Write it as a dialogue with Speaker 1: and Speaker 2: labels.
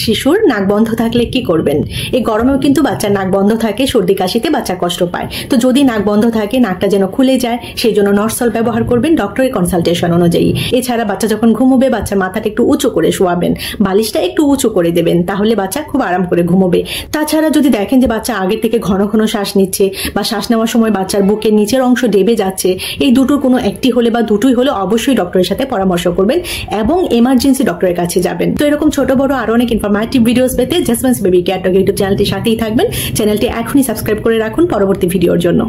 Speaker 1: শিশুর নাক বন্ধ থাকলে কি করবেন? এই গরমেও কিন্তু বাচ্চার নাক বন্ধ থাকে, সর্দি কাশিতে বাচ্চা কষ্ট পায়। তো যদি নাক বন্ধ থাকে, নাকটা যেন খুলে যায়, সেই জন্য নর্সল ব্যবহার করবেন ডক্টরের কনসালটেশন অনুযায়ী। এছাড়া বাচ্চা যখন ঘুমোবে বাচ্চার মাথাটা একটু উঁচু করে শোয়াবেন, বালিশটা একটু উঁচু করে দেবেন, তাহলে বাচ্চা খুব আরাম করে ঘুমোবে। তাছাড়া যদি দেখেন যে বাচ্চা আগে থেকে ঘন ঘন শ্বাস নিচ্ছে বা শ্বাস নেওয়ার সময় বাচ্চার বুকের নিচের অংশ ডেবে যাচ্ছে, এই দুটোর কোনো একটি হলে বা দুটোই হলে অবশ্যই ডক্টরের সাথে পরামর্শ করবেন এবং এমার্জেন্সি ডক্টরের কাছে যাবেন। তো এরকম ছোট বড় আরো অনেক ইনফরমেটিভ ভিডিওস পেতে জাসমিনস বেবি কেয়ার টক ইউটিউব চ্যানেলটির সাথেই থাকবেন। চ্যানেলটি এখনই সাবস্ক্রাইব করে রাখুন পরবর্তী ভিডিওর জন্য।